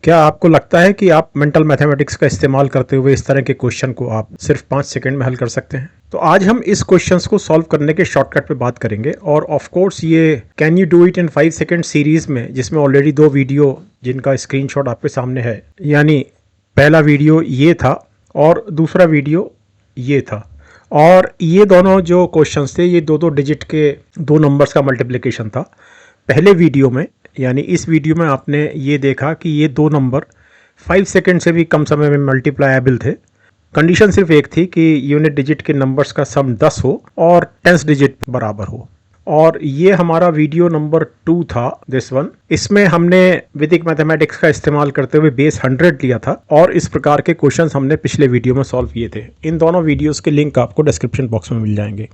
क्या आपको लगता है कि आप मेंटल मैथमेटिक्स का इस्तेमाल करते हुए इस तरह के क्वेश्चन को आप सिर्फ 5 सेकंड में हल कर सकते हैं? तो आज हम इस क्वेश्चंस को सॉल्व करने के शॉर्टकट पे बात करेंगे और ऑफ कोर्स ये can you do it in 5 second series में, जिसमें ऑलरेडी 2 वीडियो जिनका स्क्रीनशॉट आपके सामने है, यानी पहला वीडियो ये था और दूसरा वीडियो ये था। और ये दोनों जो क्वेश्चंस थे ये दो डिजिट के 2 नंबर्स का मल्टीप्लिकेशन था। पहले वीडियो में यानी इस वीडियो में आपने ये देखा कि ये 2 नंबर 5 सेकंड से भी कम समय में मल्टीप्लायबल थे। कंडीशन सिर्फ एक थी कि यूनिट डिजिट के नंबर्स का सम 10 हो और 10 डिजिट बराबर हो। और ये हमारा वीडियो नंबर 2 था, दिस वन। इसमें हमने वैदिक मैथमेटिक्स का इस्तेमाल करते हुए बेस 100 लिया था और इस प्रकार के क्वेश्चंस हमने पिछले वीडियो में सॉल्व किए थे। इन दोनों वीडियोस के लिंक आपको डिस्क्रिप्शन बॉक्स में मिल जाएंगे।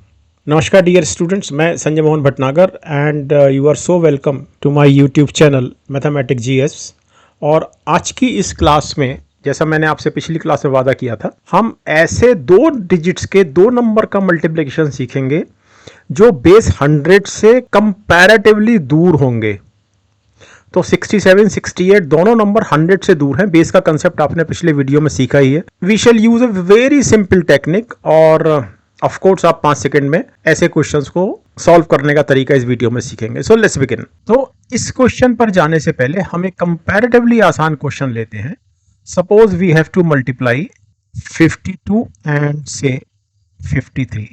नमस्कार डियर स्टूडेंट्स, मैं Sanjay Mohan Bhatnagar and you are so welcome to my YouTube channel mathematics GS. और आज की इस क्लास में, जैसा मैंने आपसे पिछली क्लास में वादा किया था, हम ऐसे 2 डिजिट्स के 2 नंबर का मल्टीप्लिकेशन सीखेंगे जो बेस 100 से कंपैरेटिवली दूर होंगे। तो 67, 68 दोनों नंबर 100 से दूर हैं। बेस का कंसेप्ट आपने पिछले वीडियो में सीखा ही है। We shall use a very simple technique और ऑफ कोर्स आप 5 सेकंड में ऐसे क्वेश्चंस को सॉल्व करने का तरीका इस वीडियो में सीखेंगे। So let's begin. तो इस क्वेश्चन पर जाने से पहले हम एक कंपैरेटिवली आसान क्वेश्चन लेते हैं। Suppose we have to multiply 52 and से 53।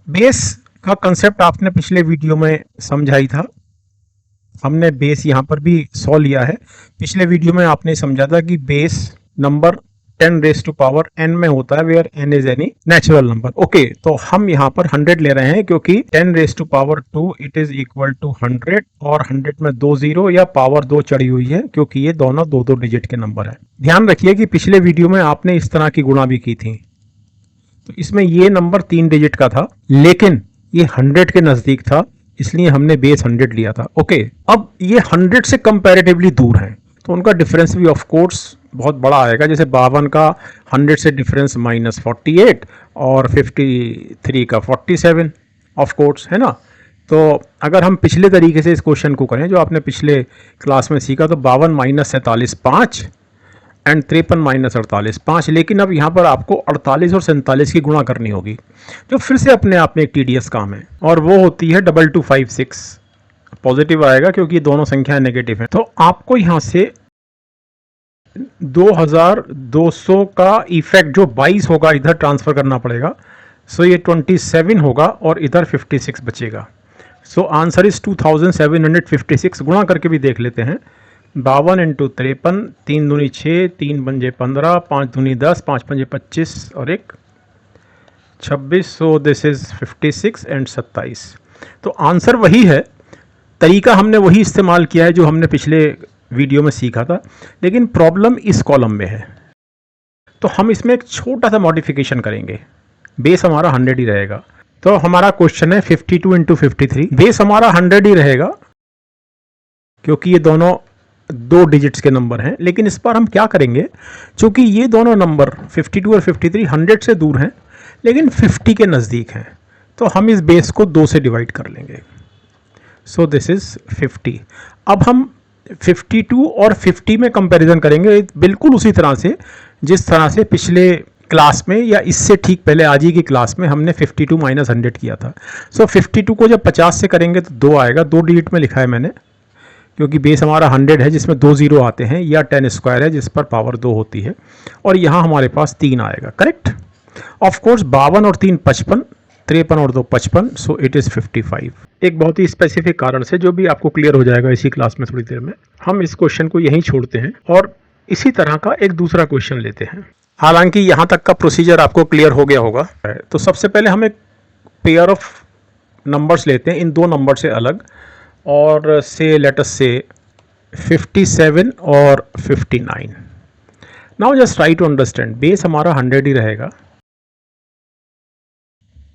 बेस का कंसेप्ट आपने पिछले वीडियो में समझाई था। हमने बेस यहां पर भी 100 लिया है। पिछले वीडियो में आपने समझा था कि base number 10 raise to power n में होता है, where n is any natural number. Okay, तो हम यहाँ पर 100 ले रहे हैं क्योंकि 10 raise to power 2 it is equal to 100 और 100 में 2 जीरो या पावर 2 चढ़ी हुई है क्योंकि ये दोनों 2 डिजिट के नंबर है। ध्यान रखिए कि पिछले वीडियो में आपने इस तरह की गुणा भी की थी, तो इसमें ये नंबर 3 डिजिट का था लेकिन ये 100 के नजदीक था, इसलिए हमने बेस 100 लिया था। ओके, अब ये 100 से कंपैरेटिवली दूर हैं तो उनका डिफरेंस भी ऑफ कोर्स बहुत बड़ा आएगा। जैसे 52 का 100 से डिफरेंस -48 और 53 का 47 ऑफ कोर्स, है ना। तो अगर हम पिछले तरीके से इस क्वेश्चन को करें जो आपने पिछले क्लास में सीखा, तो 52 - 47 5 एंड 53 - 48 5। लेकिन अब यहाँ पर आपको 48 और 47 की गुणा करनी होगी, जो फिर से अपने आप में एक टीडीएस काम है, और वो होती है 2256। पॉजिटिव आएगा क्योंकि दोनों संख्याएं नेगेटिव हैं। तो आपको यहाँ से 2200 का इफेक्ट जो 22 होगा इधर ट्रांसफर करना पड़ेगा। सो ये 27 होगा और इधर 56 बचेगा। So answer is 2756। गुणा करके भी देख लेते हैं। 52 × 53, 3 दूनी 6, 3 पंजे 15, 5 दूनी 10, 5 पंजे 25 और 1 26। सो दिस इज 56 एंड 27। तो आंसर वही है, तरीका हमने वही इस्तेमाल किया है जो हमने पिछले वीडियो में सीखा था, लेकिन प्रॉब्लम इस कॉलम में है। तो हम इसमें एक छोटा सा मॉडिफिकेशन करेंगे। बेस हमारा 100 ही रहेगा। तो हमारा क्वेश्चन है 52 × 53। बेस हमारा 100 ही रहेगा क्योंकि ये दोनों 2 डिजिट्स के नंबर हैं। लेकिन इस बार हम क्या करेंगे, चूंकि ये दोनों नंबर 52 और 53 100 से दूर हैं लेकिन 50 के नज़दीक हैं, तो हम इस बेस को 2 से डिवाइड कर लेंगे। सो दिस इज 50। अब हम 52 और 50 में कंपैरिजन करेंगे बिल्कुल उसी तरह से जिस तरह से पिछले क्लास में या इससे ठीक पहले आज ही की क्लास में हमने 52 - 100 किया था। सो 52 को जब 50 से करेंगे तो 2 आएगा। 2 डिजिट में लिखा है मैंने क्योंकि बेस हमारा 100 है जिसमें 2 जीरो आते हैं, या 10 स्क्वायर है जिस पर पावर 2 होती है, और यहाँ हमारे पास 3 आएगा। करेक्ट। ऑफ कोर्स 52 और 3 55, 53 और 2 55। सो इट इज़ 55। एक बहुत ही स्पेसिफिक कारण से जो भी आपको क्लियर हो जाएगा इसी क्लास में थोड़ी देर में, हम इस क्वेश्चन को यहीं छोड़ते हैं और इसी तरह का एक दूसरा क्वेश्चन लेते हैं। हालांकि यहाँ तक का प्रोसीजर आपको क्लियर हो गया होगा। तो सबसे पहले हम एक पेयर ऑफ नंबर्स लेते हैं इन 2 नंबर से अलग, और से लेट अस से 57 और 59। Now just try to understand, base हमारा 100 ही रहेगा।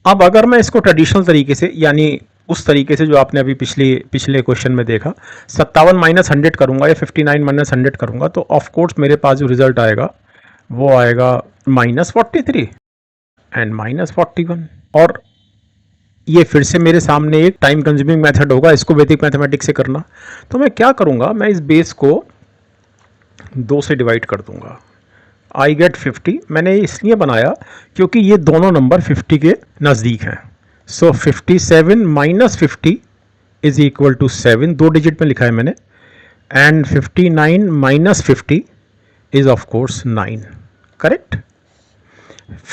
अब अगर मैं इसको ट्रेडिशनल तरीके से, यानी उस तरीके से जो आपने अभी पिछले क्वेश्चन में देखा, 57 - 100 करूंगा या 59 - 100 करूंगा, तो ऑफ कोर्स मेरे पास जो रिजल्ट आएगा वो आएगा -43 एंड -41। और ये फिर से मेरे सामने एक टाइम कंज्यूमिंग मेथड होगा इसको वैदिक मैथमेटिक्स से करना। तो मैं क्या करूंगा, मैं इस बेस को 2 से डिवाइड कर दूंगा, आई गेट 50। मैंने इसलिए बनाया क्योंकि ये दोनों नंबर 50 के नज़दीक हैं। So 57 minus 50 is equal to 7, 2 digit में लिखा है मैंने, and 59 minus 50 is of course 9, correct.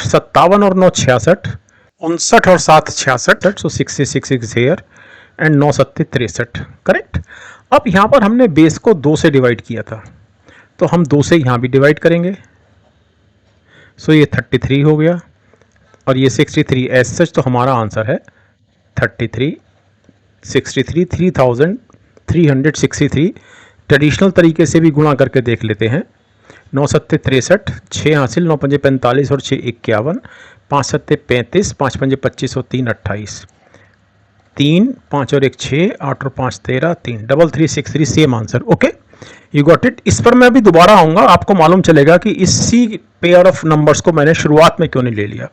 57 और 9 66, 59 और 7 66, सो 66 इज हियर, एंड 9 सत्ते 63, करेक्ट। अब यहाँ पर हमने बेस को 2 से डिवाइड किया था, तो हम 2 से यहाँ भी डिवाइड करेंगे। सो ये 33 हो गया और ये 63 एज सच, तो हमारा आंसर है 33, 63, 3363। ट्रेडिशनल तरीके से भी गुणा करके देख लेते हैं। 9 सत्ते 63, 6 हासिल, 9 पंजे 45 और 6 51, 5 सत्ते 35, 5 पंजे 25 और 3 28, 3 5 और 1 6, 8 और 5 13, 3 3363, same answer. Okay, you got it. इस पर मैं अभी दोबारा आऊँगा, आपको मालूम चलेगा कि इसी पेयर ऑफ नंबर्स को मैंने शुरुआत में क्यों नहीं ले लिया।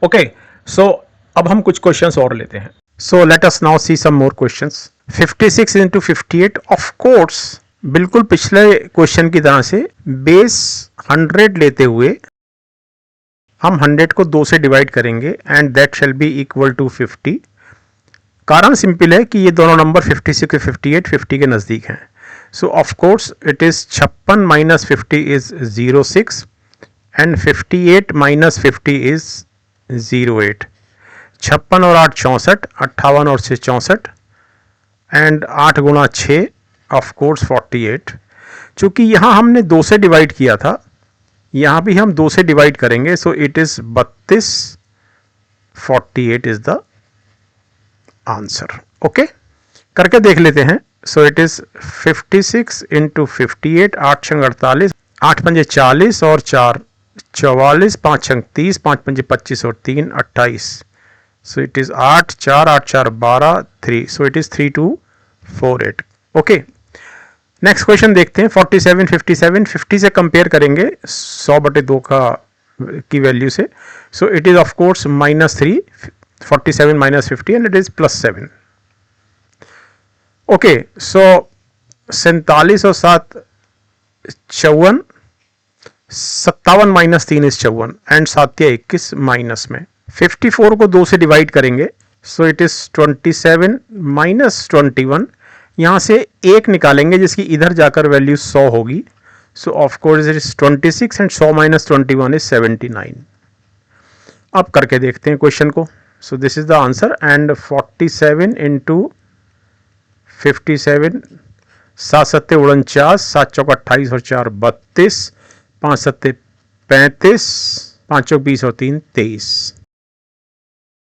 ओके, सो अब हम कुछ क्वेश्चंस और लेते हैं। So let us now see some more questions. 56 into 58, of course बिल्कुल पिछले क्वेश्चन की तरह से बेस 100 लेते हुए हम 100 को 2 से डिवाइड करेंगे and that shall be equal to 50। कारण सिंपल है कि ये दोनों नंबर 56 के 58 50 के नज़दीक हैं। सो of course it is 56 minus 50 is 06 and 58 minus 50 is 08। 56 और 8 64, 58 और 6 64, एंड 8 गुणा 6 ऑफ कोर्स 48। चूँकि यहाँ हमने 2 से डिवाइड किया था, यहाँ भी हम 2 से डिवाइड करेंगे, so it is 32, 48 is the answer. Okay, करके देख लेते हैं। सो इट इज 56 इंटू 58, 8 छंग 48, 8 पंजे 40 और 4 44, 5 छंग 30, 5 पंजे 25 और 3 28। सो it is 8 4 8 4 12 3, so it is 3248। Okay, next question देखते हैं। 47 57, 50 से कंपेयर करेंगे 100/2 की वैल्यू से। So it is of course -3, 47 minus 50 and it is +7। Okay, so 47 और 7 54, 57 माइनस 3 इज 54 एंड 7 या 21 माइनस में। 54 को 2 से डिवाइड करेंगे, सो इट इज 27 माइनस 21। यहाँ से 1 निकालेंगे जिसकी इधर जाकर वैल्यू 100 होगी। सो of course it is 26 and 100 minus 21 is 79। अब करके देखते हैं क्वेश्चन को। सो this is the answer, and 47 into 57, 7 सत्ते 49, 7 चौक 28 और 4 32, 5 सत्ते 35, 5 चौक 20 और 3 23,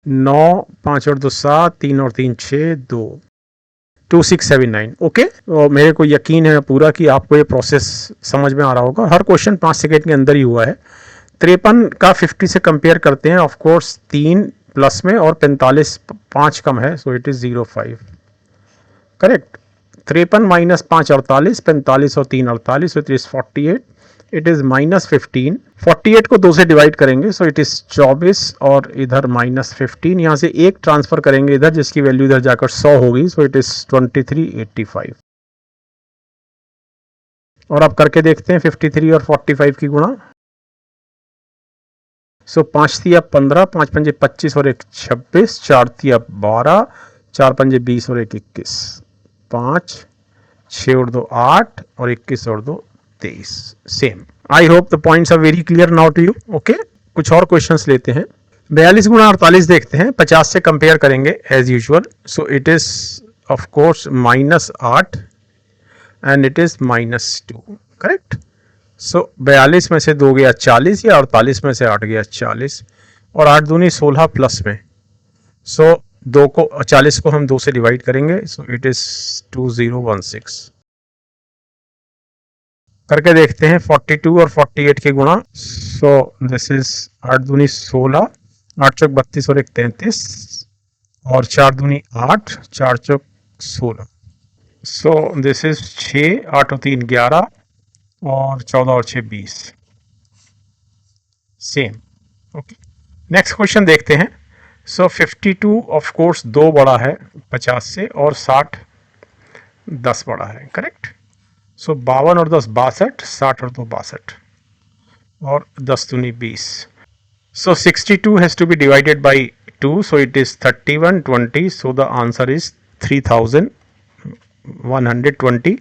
9 5 और 2 7, 3 और 3 6 2, 2679। ओके, और मेरे को यकीन है पूरा कि आपको ये प्रोसेस समझ में आ रहा होगा। हर क्वेश्चन 5 सेकेंड के अंदर ही हुआ है। 53 का 50 से कंपेयर करते हैं, ऑफ कोर्स 3 प्लस में और 45 5 कम है, सो इट इज 05, करेक्ट। 53 माइनस 5 48, 45 और 3 48, सो इट इज 48, इट इज -15। 48 को 2 से डिवाइड करेंगे, सो इट इज 24 और इधर -15। यहाँ से 1 ट्रांसफर करेंगे इधर, जिसकी वैल्यू इधर जाकर 100 होगी, सो इट इज 2385। और अब करके देखते हैं 53 और 45 की गुणा। सो 5 तिया 15, 5 पंजे 25 और 1 26, 4 तिया 12, 4 पंजे 20 और 1 21, 5 6 और 2 8 और 21 और 2 23। Same. I hope the points are very clear now to you. Okay, कुछ और क्वेश्चंस लेते हैं। 42 गुणा 48 देखते हैं, 50 से कंपेयर करेंगे as usual. So it is of course -8 and it is -2, correct. So 42 में से 2 गया 40, या 48 में से 8 गया 40, और 8 दूनी 16 प्लस में। सो 2 को 40 को हम 2 से डिवाइड करेंगे, सो इट इज 2016। करके देखते हैं 42 और 48 के गुणा। सो दिस इज 8 दूनी 16, 8 चौक 32 और 1 33, और 4 दूनी 8, 4 चौक 16। सो दिस इज 6, 8 और 3 11, और 14 और 6 20। सेम। ओके, नेक्स्ट क्वेश्चन देखते हैं। सो 52 ऑफ कोर्स 2 बड़ा है 50 से, और 60 10 बड़ा है, करेक्ट। सो 52 और 10 62, 60 और 2 62, और 10 दूनी 20. So 62 has to be divided by 2, so it is 3120, so the answer is 3120.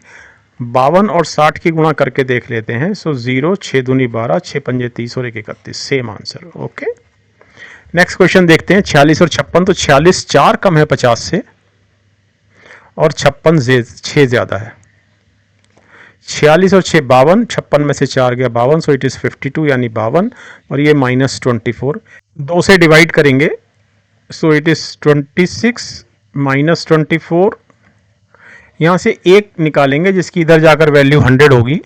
52 और 60 की गुणा करके देख लेते हैं. सो 0, 6 दूनी 12, 6 पंजे 30 और 1 31, same answer. Okay, next question देखते हैं. 46 और 56. तो 46 4 कम है 50 से और 56 6 ज़्यादा है. 46 और 6 52, 56 में से 4 गया 52, सो इट इज़ 52 यानी 52, और ये -24 2 से डिवाइड करेंगे, सो इट इज़ 26 -24. यहाँ से 1 निकालेंगे जिसकी इधर जाकर वैल्यू 100 होगी,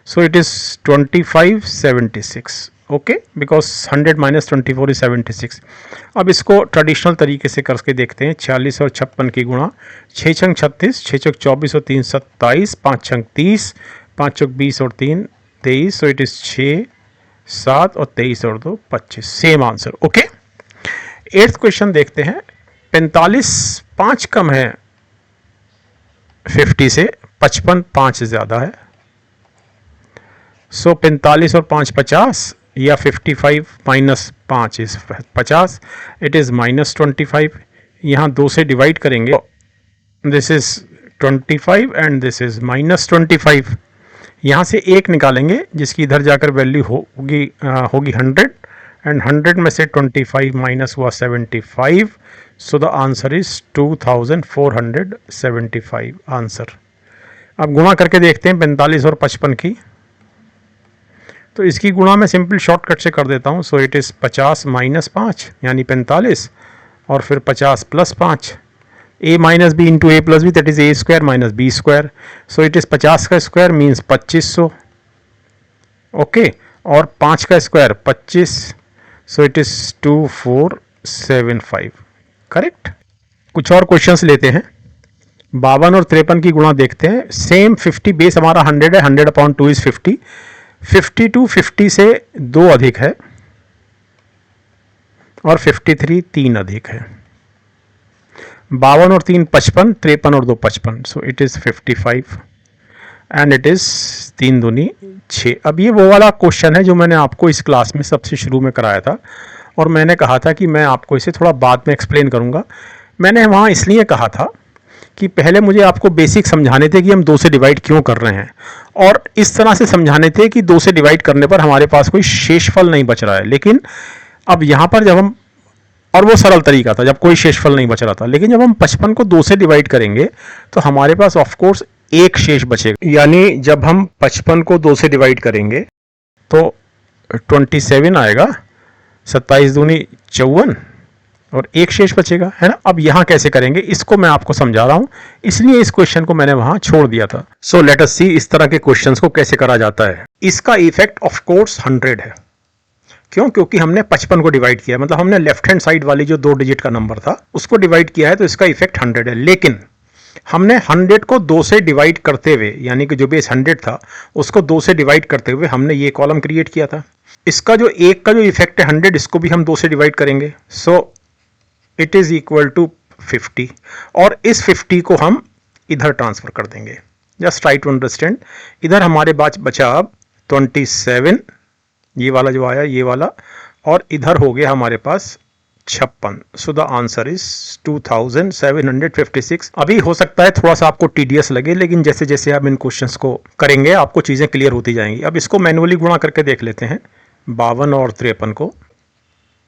सो it is 2576. Okay, because 100 - 24 is 76. अब इसको ट्रेडिशनल तरीके से करके देखते हैं. 46 और 56 की गुणा, 6 छंग 36, 6 चौक 24 और 3 27, 5 छंग 30, 5 चौक 20 और 3 23, सो इट इज़ 6 7 और 23 और 2 25, same answer. Okay, 8th question देखते हैं. 45 5 कम है 50 से, 55 5 से ज़्यादा है. सो 45 और 5 50, या 55 माइनस 5 इज 50, इट इज़ -25. यहाँ 2 से डिवाइड करेंगे, this is 25 and this is -25. यहाँ से 1 निकालेंगे जिसकी इधर जाकर वैल्यू होगी 100, एंड 100 में से 25 माइनस हुआ 75, so the answer is 2475 answer. अब गुणा करके देखते हैं 45 और 55 की. तो इसकी गुणा मैं सिंपल शॉर्टकट से कर देता हूँ. सो इट इज़ 50 - 5 यानी 45, और फिर 50 + 5, a - b into a + b, that is a² - b². So it is 50 का स्क्वायर मीन्स 2500. ओके, और 5 का square 25, so it is 2475. Correct. कुछ और क्वेश्चंस लेते हैं. 52 और 53 की गुणा देखते हैं. सेम 50, बेस हमारा 100 है, 100/2 इज़ 50. 52 50 से 2 अधिक है, और 53 3 अधिक है. 52 और 3 55, 53 और 2 55, सो it is 55, and it is 3 दूनी 6. अब ये वो वाला क्वेश्चन है जो मैंने आपको इस क्लास में सबसे शुरू में कराया था, और मैंने कहा था कि मैं आपको इसे थोड़ा बाद में एक्सप्लेन करूँगा. मैंने वहाँ इसलिए कहा था कि पहले मुझे आपको बेसिक समझाने थे कि हम 2 से डिवाइड क्यों कर रहे हैं, और इस तरह से समझाने थे कि 2 से डिवाइड करने पर हमारे पास कोई शेषफल नहीं बच रहा है. लेकिन अब यहाँ पर जब हम, और वो सरल तरीका था जब कोई शेषफल नहीं बच रहा था, लेकिन जब हम 55 को 2 से डिवाइड करेंगे तो हमारे पास ऑफकोर्स एक शेष बचेगा. यानी जब हम 55 को 2 से डिवाइड करेंगे तो 27 आएगा, 27 दूनी 54, और एक शेष बचेगा, है ना. अब यहाँ कैसे करेंगे इसको मैं आपको समझा रहा हूँ, इसलिए इस क्वेश्चन को मैंने वहाँ छोड़ दिया था. सो लेट अस सी इस तरह के क्वेश्चंस को कैसे करा जाता है. इसका इफेक्ट ऑफ कोर्स 100 है. क्यों? क्योंकि हमने 55 को डिवाइड किया, मतलब हमने लेफ्ट हैंड साइड वाली जो 2 डिजिट का नंबर था उसको डिवाइड किया है, तो इसका इफेक्ट 100 है. लेकिन हमने 100 को 2 से डिवाइड करते हुए, यानी कि जो बेस 100 था उसको 2 से डिवाइड करते हुए हमने ये कॉलम क्रिएट किया था. इसका जो एक का जो इफेक्ट है 100, इसको भी हम 2 से डिवाइड करेंगे. So it is equal to 50, और इस 50 को हम इधर ट्रांसफ़र कर देंगे. Just try to understand. इधर हमारे पास बचा अब 27, ये वाला जो आया ये वाला, और इधर हो गया हमारे पास 56. So the answer is 2756. अभी हो सकता है थोड़ा सा आपको टीडियस लगे, लेकिन जैसे जैसे आप इन क्वेश्चंस को करेंगे आपको चीज़ें क्लियर होती जाएंगी. अब इसको मैनुअली गुणा करके देख लेते हैं. 52 और 53 को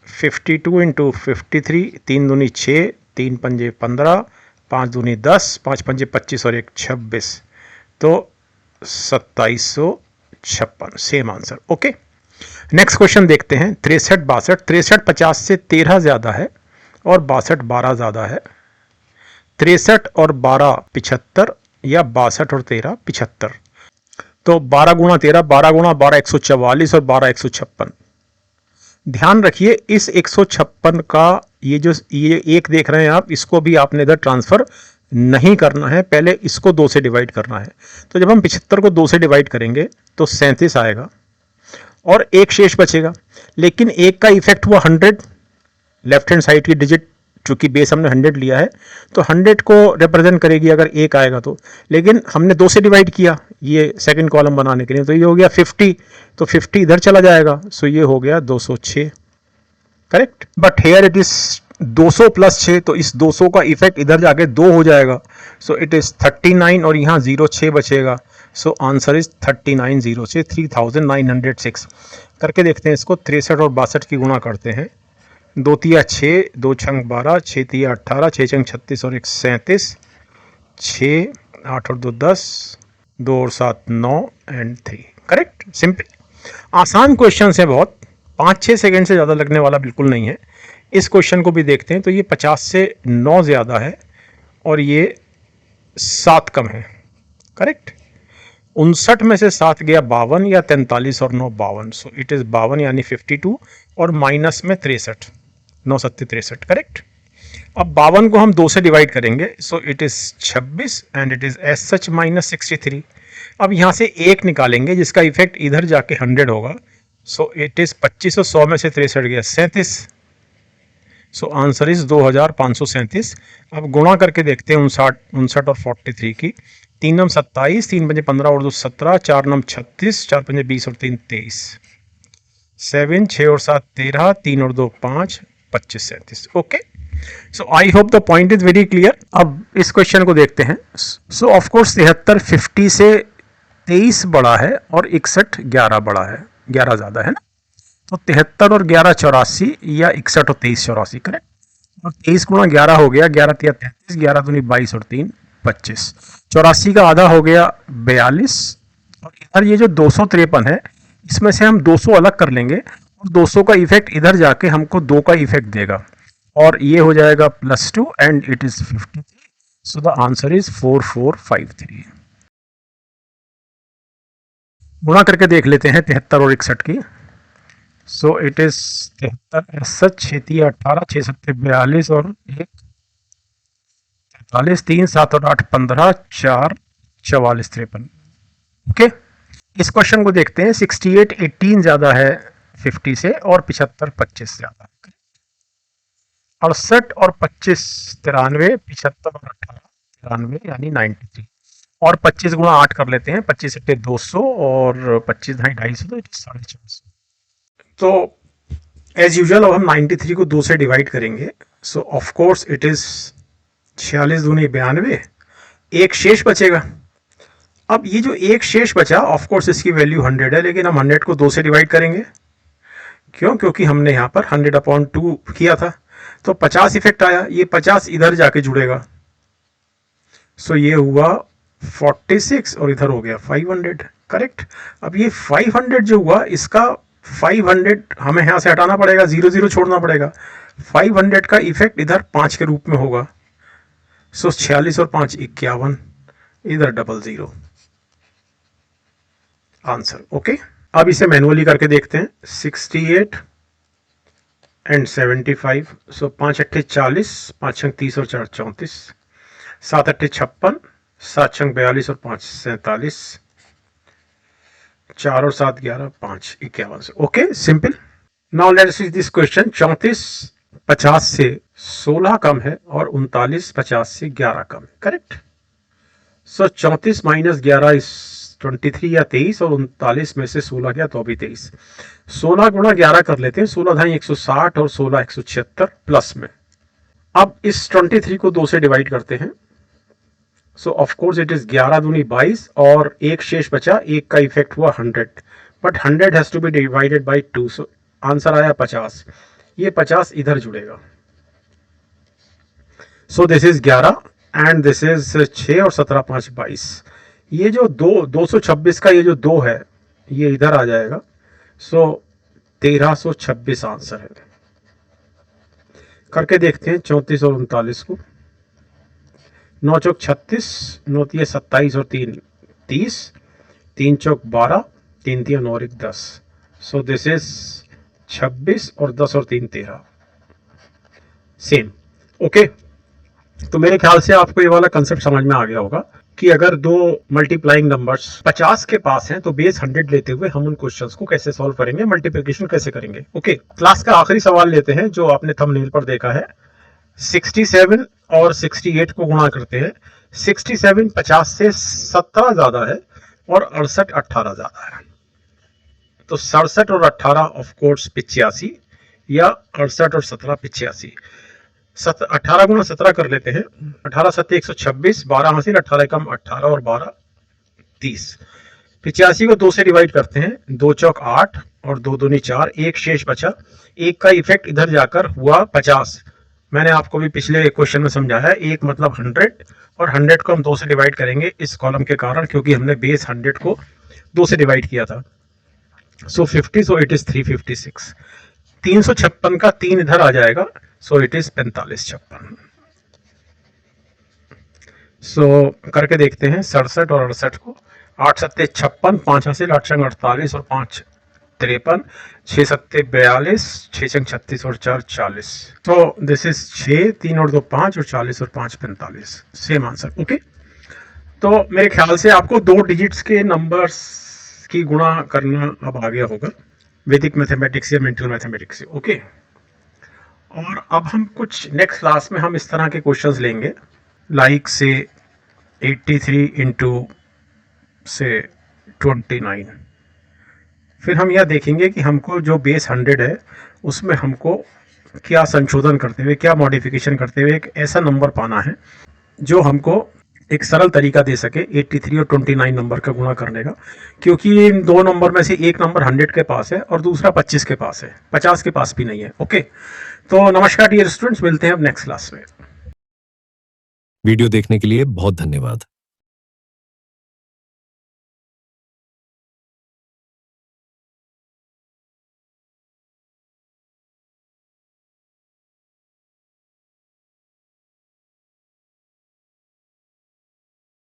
52 इंटू 53, 3 दूनी 6, 3 पंजे 15, 5 दूनी 10, 5 पंजे 25 और 1 26, तो 2756, same answer. Okay, next question देखते हैं. 63 62. 63 50 से 13 ज़्यादा है, और 62 12 ज़्यादा है. 63 और 12 75, या 62 और 13 75. तो 12 गुणा 13, 12 गुणा 12 144, और 12 156. ध्यान रखिए इस 156 का ये एक देख रहे हैं आप, इसको भी आपने इधर ट्रांसफ़र नहीं करना है, पहले इसको 2 से डिवाइड करना है. तो जब हम 75 को 2 से डिवाइड करेंगे तो 37 आएगा, और एक शेष बचेगा. लेकिन एक का इफेक्ट हुआ 100, लेफ्ट हैंड साइड की डिजिट चूंकि बेस हमने 100 लिया है तो 100 को रिप्रेजेंट करेगी अगर 1 आएगा तो, लेकिन हमने 2 से डिवाइड किया ये सेकंड कॉलम बनाने के लिए, तो ये हो गया 50, तो 50 इधर चला जाएगा, सो ये हो गया 206, correct. But here it is 200 plus 6, तो इस 200 का इफेक्ट इधर जाके 2 हो जाएगा, सो इट इज 39 और यहाँ 06 बचेगा, सो आंसर इज 3906, 3906। करके देखते हैं इसको, 63 और 62 की गुणा करते हैं, 2 तिया 6, 2 छंग 12, 6 तिया 18, 6 छंग 36 और 1 37, 6 8 और 2 10, 2 और 7 9 एंड 3, करेक्ट। सिंपल, आसान क्वेश्चन है बहुत, 5-6 सेकेंड से ज़्यादा लगने वाला बिल्कुल नहीं है। इस क्वेश्चन को भी देखते हैं, तो ये 50 से 9 ज़्यादा है और ये 7 कम है, करेक्ट। 59 में से 7 गया 52 या 43 और 9 52, सो इट इज़ 52 यानी 52 और माइनस में 63, 9 7 63, करेक्ट। अब 52 को हम 2 से डिवाइड करेंगे, so it is 26 and it is as such minus 63। अब यहाँ से 1 निकालेंगे जिसका इफेक्ट इधर जाके 100 होगा, सो इट इज़ 25 और 100 में से 63 गया 37, सो आंसर इज 2537। अब गुणा करके देखते हैं 59 और 43 की, 3 नम 27, 3 पंजे 15 और 2 17, 4 नम 36, 4 पंजे 20 और 3 23, 7 6 और 7 13, 3 और 2 5, 25 37, okay. So I hope the point is very clear. अब इस क्वेश्चन को देखते हैं। सो ऑफ कोर्स 73 50 से 23 बड़ा है और 61 11 बड़ा है, 11 ज़्यादा है ना, तो 73 और 11 84 या 61 और 23 84, करेक्ट। और 23 गुणा 11 हो गया, 11 तिया 33, 11 दूनी 22 और 3 25, 84 का आधा हो गया 42, और इधर ये जो 253 है इसमें से हम 200 अलग कर लेंगे और 200 का इफेक्ट इधर जाके हमको 2 का इफेक्ट देगा और ये हो जाएगा +2 and it is 53, so the answer is 4453। गुणा करके देख लेते हैं 73 और 61 की। सो इट इज 73 सच 6 18, 6 7 42 और 1 43, 3 7 और 8 15, 4 44 53, ओके। इस क्वेश्चन को देखते हैं। 68 18 ज़्यादा है 50 से और 75 25 ज़्यादा है। 68 और 25 93, 75 और 18 93 यानी 93, और 25 गुणा 8 कर लेते हैं, 25 8 200 और 25 250, तो 450। तो एज यूजुअल अब हम 93 को 2 से डिवाइड करेंगे, सो ऑफ कोर्स इट इज 46 दूनी 92, एक शेष बचेगा। अब ये जो एक शेष बचा, ऑफ कोर्स इसकी वैल्यू 100 है, लेकिन हम 100 को 2 से डिवाइड करेंगे, क्यों? क्योंकि हमने यहाँ पर 100/2 किया था, तो 50 इफेक्ट आया, ये 50 इधर जाके जुड़ेगा, सो ये हुआ 46 और इधर हो गया 500, करेक्ट। अब ये 500 जो हुआ, इसका 500 हमें यहाँ से हटाना पड़ेगा, 0 0 छोड़ना पड़ेगा, 500 का इफेक्ट इधर 5 के रूप में होगा, सो 46 और 5 51, इधर 00, आंसर, ओके। अब इसे मैनुअली करके देखते हैं। 68 एंड 75, सो 5 8 40, 5 6 30 और 4 34, 7 8 56, 7 6 42 और 5 47, 4 और 7 11, 5 51, okay, simple. Now let's see this question. 34 50 से 16 कम है और 39 50 से 11 कम है, करेक्ट। सो 34 माइनस 11 इज 23 या 23, और 39 में से 16 गया तो अभी 23। 16 गुणा 11 कर लेते हैं, 16 ढाई 160 और 16 176 प्लस में। अब इस 23 को 2 से डिवाइड करते हैं, सो ऑफ कोर्स इट इज 11 दूनी 22 और एक शेष बचा, एक का इफेक्ट हुआ 100, but 100 has to be divided by 2, so answer आया 50। ये 50 इधर जुड़ेगा, so this is 11 and this is 6 और 17 5 22। ये जो 226 का ये जो 2 है ये इधर आ जाएगा, सो 1326 आंसर है। करके देखते हैं 34 और 39 को। 9 चौक 36, 9 तिया 27 और 3 30, 3 चौक 12, 3 तिया 9 और 1 10, सो दिस इज 26 और 10 और 3 13, सेम, ओके। तो मेरे ख्याल से आपको ये वाला कंसेप्ट समझ में आ गया होगा कि अगर दो मल्टीप्लाइंग नंबर्स 50 के पास हैं तो बेस 100 लेते हुए हम उन क्वेश्चंस को कैसे सॉल्व करेंगे, मल्टीप्लिकेशन कैसे करेंगे, ओके। क्लास का आखिरी सवाल लेते हैं जो आपने थंबनेल पर देखा है। 67 और 68 को गुणा करते हैं। 67 50 से 17 ज्यादा है और 68 18 ज्यादा है, तो 67 और 18 ऑफ कोर्स 85 या 68 और 17 85। 18 गुणा 17 कर लेते हैं। 18 7 126, 12 हासिल, 18 कम 18 और 12 30। 85 को 2 से डिवाइड करते हैं, 2 चौक 8 और 2 दूनी 4, एक शेष बचा। एक का इफेक्ट इधर जाकर हुआ 50। मैंने आपको भी पिछले क्वेश्चन में समझाया, एक मतलब 100 और 100 को हम 2 से डिवाइड करेंगे इस कॉलम के कारण, क्योंकि हमने बेस 100 को 2 से डिवाइड किया था। सो 50, सो इट इज 356। 356 का 3 इधर आ जाएगा, सो इट इज 4556। सो करके देखते हैं 67 और 68 को। 8 सत्ते 56, 5 हासिल, 8 संग 48 और 5 53, 6 सत्ते 42, 6 संग 36 और 4 40। तो दिस इज 6, 3 और 2 5 और 40 और 5 45, सेम आंसर। ओके, तो मेरे ख्याल से आपको 2 डिजिट्स के नंबर्स की गुणा करना अब आ गया होगा वैदिक मैथमेटिक्स या मेंटल मैथमेटिक्स से। ओके, और अब हम कुछ नेक्स्ट क्लास में हम इस तरह के क्वेश्चंस लेंगे, लाइक से 83 इंटू से 29। फिर हम यह देखेंगे कि हमको जो बेस 100 है उसमें हमको क्या संशोधन करते हुए, क्या मॉडिफिकेशन करते हुए एक ऐसा नंबर पाना है जो हमको एक सरल तरीका दे सके 83 और 29 नंबर का गुणा करने का, क्योंकि इन 2 नंबर में से एक नंबर 100 के पास है और दूसरा 25 के पास है, 50 के पास भी नहीं है। ओके, तो नमस्कार डियर स्टूडेंट्स, मिलते हैं अब नेक्स्ट क्लास में। वीडियो देखने के लिए बहुत धन्यवाद।